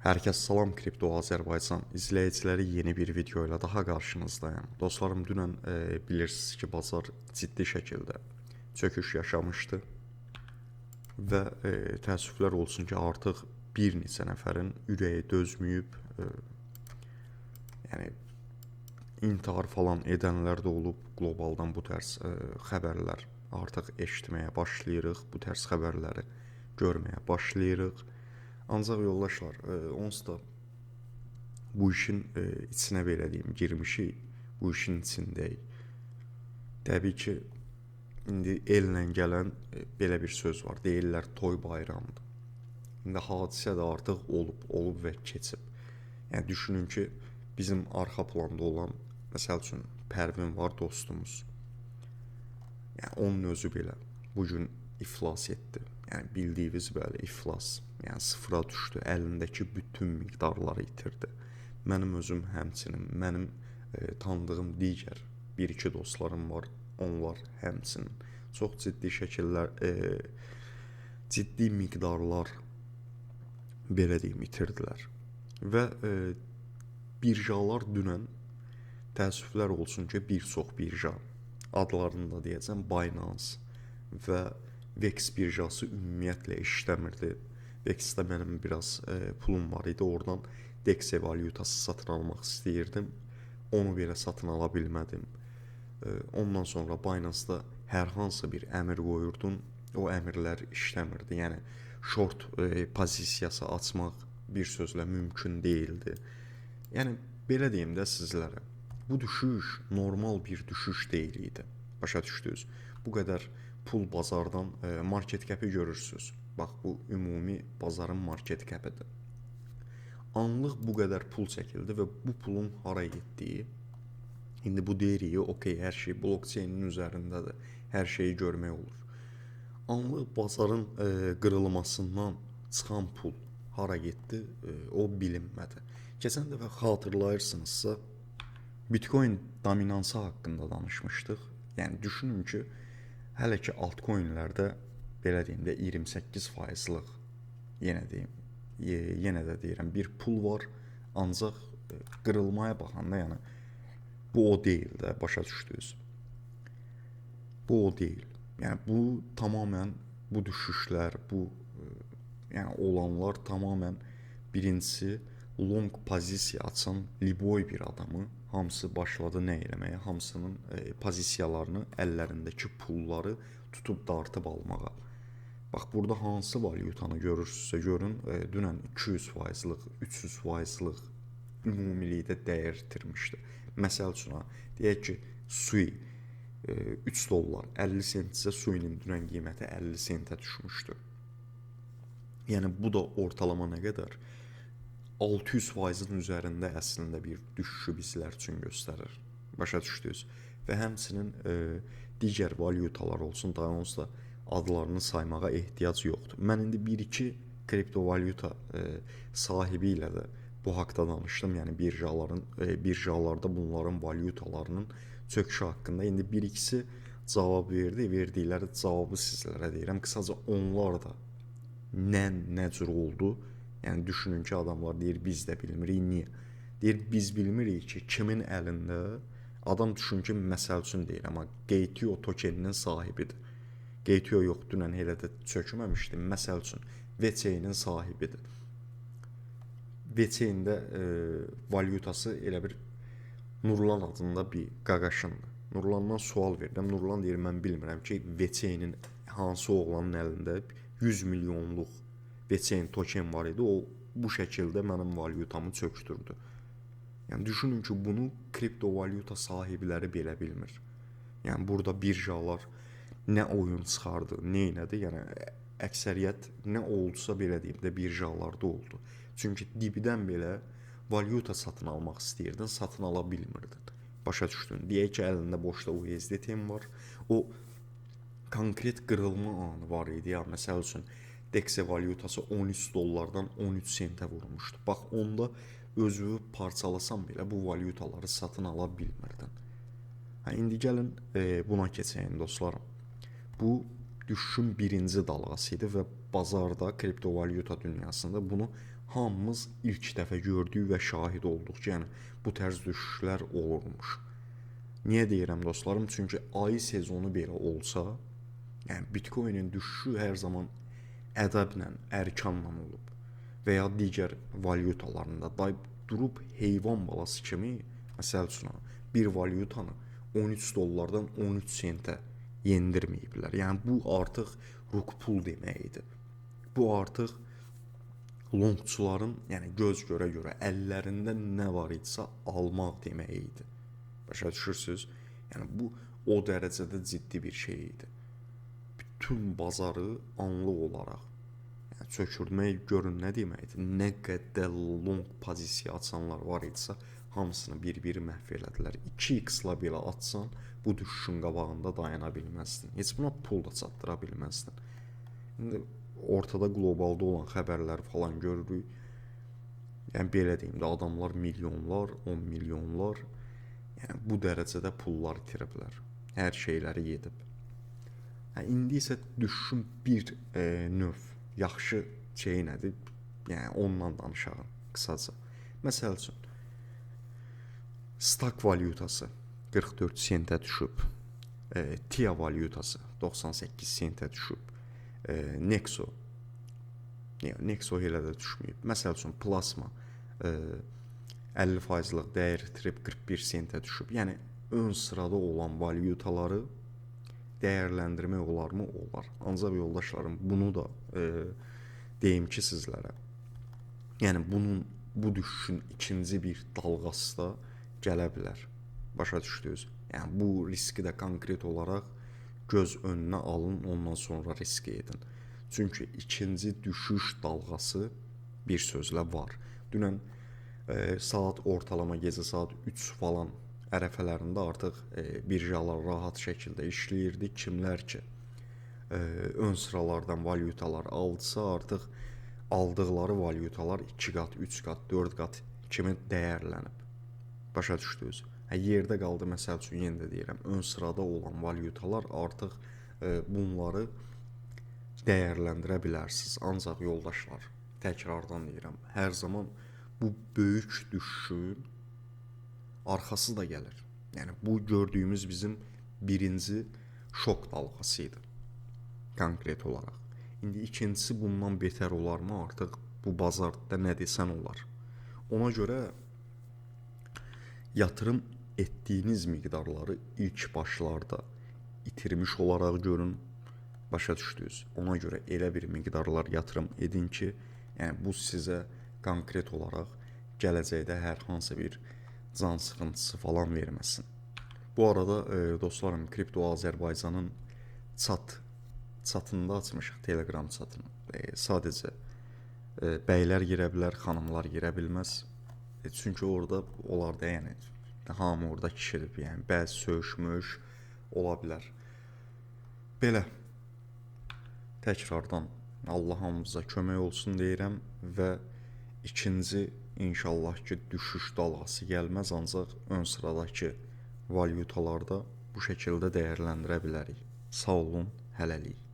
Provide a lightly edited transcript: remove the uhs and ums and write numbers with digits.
Hər kəs salam, Kripto Azərbaycan izləyiciləri yeni bir video ilə daha qarşınızdayım. Dostlarım, dünən bilirsiniz ki, bazar ciddi şəkildə çöküş yaşamışdı və təəssüflər olsun ki, artıq bir neçə nəfərin ürəyi dözməyib, yəni intihar falan edənlər də olub. Qlobaldan bu tərz xəbərlər artıq eşitməyə başlayırıq, bu tərz xəbərləri görməyə başlayırıq. Ancaq yoldaşlar, onsuz da bu işin içinə belə deyim, girmişik, bu işin içindəyik. Təbii ki, indi ellə gələn belə bir söz var, deyirlər toy bayramdır. İndi hadisə də artıq olub və keçib. Yəni düşünün ki, bizim arxa planda olan, məsəl üçün, Pərvin var dostumuz. Yəni onun özü belə bugün iflas etdi. Yəni bildiyiniz belə iflas. Yəni sıfıra düşdü, əlindəki bütün miqdarları itirdi. Mənim özüm həmçinin, mənim tanıdığım digər bir-iki dostlarım var, onlar həmçinin çox ciddi şəkillər, ciddi miqdarlar belə deyim itirdilər. Və birjalar dünən təəssüflər olsun ki, bir çox birja, adlarını da deyəcəm, Binance və Vex birjası ümumiyyətlə işləmirdi. Vex'də mənim biraz pulum var idi. Oradan DEX valyutası satın almaq istəyirdim. Onu belə satın ala bilmədim. Ondan sonra Binance-da hər hansı bir əmr qoyurdun, o əmrlər işləmirdi. Yəni short pozisiyası açmaq bir sözlə mümkün değildi. Yəni belə deyim də sizlərə. Bu düşüş normal bir düşüş deyil idi. Başa düşdünüz? Bu qədər pul bazardan market cap'i görürsünüz. Bax, bu ümumi bazarın market cap'idir. Anlıq bu qədər pul çəkildi və bu pulun hara getdiyi, indi bu deyirik, okey, hər şey blockchainin üzərindədir, hər şeyi görmək olur. Anlıq bazarın qırılmasından çıxan pul hara getdi, o bilinmədi. Keçən dəfə xatırlayırsınızsa, Bitcoin dominansı haqqında danışmışdıq. Yəni düşünün ki, hələ ki altcoinlərdə belə deyim də 28%-lıq yenə də deyirəm bir pul var, ancaq qırılmaya baxanda yəni bu o deyil də, başa düşdünüz. Bu o deyil. Yəni bu tamamilə bu düşüşlər, bu yəni olanlar tamamilə birincisi long pozisiya açan liboy bir adamı hamısı başladı nə eləməyə, hamısının pozisiyalarını, əllərindəki pulları tutub dartıb almağa. Bax, burada hansı valyutanı görürsünüzsə görün, dünən 200%-lıq, 300%-lıq ümumilikdə dəyər itirmişdi. Məsəl üçün, deyək ki, Sui 3 dollar 50 sentsə Sui'nin dünən qiyməti 50 sentə düşmüşdü. Yəni bu da ortalama nə qədər? 600%-in üzərində əslində bir düşüşü bizlər üçün göstərir. Başa düşdünüz? Və həmçinin digər valyutalar olsun, daha onsuz da adlarını saymağa ehtiyac yoxdur. Mən indi bir-iki kriptovalyuta sahibi ilə də bu haqda danışdım. Yəni birjalarda bunların valyutalarının çöküşü haqqında. İndi bir-ikisi cavab verdi. Verdikləri cavabı sizlərə deyirəm. Qısaca onlar da nə cür oldu? Yəni düşünün ki, adamlar deyir biz də bilmirik. Niyə? Deyir biz bilmirik ki, kimin əlində adam düşün ki, məsəl üçün deyir, amma Gate.io tokeninin sahibidir. Gate.io yox, dünən elə də çökməmişdi. Məsəl üçün VeChain'in sahibidir. VeChain'də valyutası elə bir Nurlan adında bir qaqaşındır. Nurlandan sual verirəm. Nurlan deyir mən bilmirəm ki, VeChain'in hansı oğlanın əlində 100 milyonluq VeChain token var idi, o bu şəkildə mənim valyutamı çöktürdü. Yəni düşünün ki, bunu kriptovalyuta sahibləri belə bilmir. Yəni burada birjalar nə oyun çıxardı, nə elədi, yəni əksəriyyət nə oldusa belə deyim də birjalarda oldu. Çünki dibdən belə valyuta satın almaq istəyirdin, satın ala bilmirdin. Başa düşdün. Deyək ki, əlində boşda USDT-in var, o konkret qırılma anı var idi. Ya məsəl üçün DEX valyutası 13 dollardan 13 sentə vurmuşdu. Bax, onda özünü parçalasan belə bu valyutaları satın ala bilmirdin. İndi gəlin buna keçəyim dostlarım. Bu düşüşün birinci dalğası idi və bazarda, kriptovalyuta dünyasında bunu hamımız ilk dəfə gördük və şahid olduq ki, yəni bu tərz düşüşlər olurmuş. Niyə deyirəm dostlarım? Çünki ayı sezonu belə olsa, yəni Bitcoin-in düşüşü hər zaman ədəblə, ərkanla olub və ya digər valyutalarında da durub heyvan balası kimi, məsəl üçün bir valyutanı 13 dollardan 13 sentə yendirməyiblər. Yəni bu artıq rug pul deməkdir. Bu artıq longçuların, yəni göz görə-görə əllərində nə var idisə almaq demək idi. Başa düşürsüz? Yəni bu o dərəcədə ciddi bir şey idi. Bütün bazarı anlıq olaraq yəni çökürmək görün nə deməkdir? Nə qədər long pozisiya açanlar var idisə hamısını bir-biri məhv elədilər. 2x-la belə atsan bu düşüşün qabağında dayana bilməzdin. Heç buna pul da çatdıra bilməzdin. İndi ortada qlobalda olan xəbərlər falan görürük. Yəni belə deyim də adamlar milyonlar, 10 milyonlar yəni bu dərəcədə pullar itiriblər. Hər şeyləri yedib. Yəni indi isə düşüşün bir növ yaxşı şey nədir? Yəni ondan danışaq qısaca. Məsəl üçün Stak valyutası 44 sentə düşüb. TIA valyutası 98 sentə düşüb. Nexo elə də düşməyib. Məsəl üçün plasma 50%lıq dəyər itirib 41 sentə düşüb. Yəni ön sırada olan valyutaları dəyərləndirmək olarmı? Olar. Ancaq yoldaşlarım bunu da deyim ki sizlərə. Yəni bu düşüşün ikinci bir dalğası da gələ bilər. Başa düşdünüz? Yəni bu riski də konkret olaraq göz önünə alın, ondan sonra risk edin. Çünki ikinci düşüş dalğası bir sözlə var. Dünən saat ortalama gecə saat 3 falan ərəfələrində artıq birjalar rahat şəkildə işləyirdi. Kimlər ki ön sıralardan valyutalar aldısa artıq aldıqları valyutalar 2 qat, 3 qat, 4 qat kimi dəyərlənib. Başa düşdünüz? Yerdə qaldı, məsəl üçün yenə də deyirəm, ön sırada olan valyutalar artıq bunları dəyərləndirə bilərsiniz. Ancaq yoldaşlar, təkrardan deyirəm, hər zaman bu böyük düşüşün arxası da gəlir. Yəni bu gördüyümüz bizim birinci şok dalğası idi, konkret olaraq. İndi ikincisi bundan betər olarmı? Artıq bu bazarda nə desən olar. Ona görə yatırım etdiyiniz miqdarları ilk başlarda itirmiş olaraq görün, başa düşdünüz. Ona görə elə bir miqdarlar yatırım edin ki, yəni bu sizə konkret olaraq gələcəkdə hər hansı bir can sıxıntısı falan verməsin. Bu arada dostlarım, Kripto Azərbaycanın çatında açmışıq, Telegram çatını. Sadəcə bəylər girə bilər, xanımlar girə bilməz. Çünki orada olar da, yəni hamı orada kişidir, yəni bəzi söyüşmüş ola bilər. Belə təkrardan Allah hamımıza kömək olsun deyirəm və ikinci inşallah ki düşüş dalğası gəlməz, ancaq ön sıradakı valyutalarda bu şəkildə dəyərləndirə bilərik. Sağ olun, hələlik.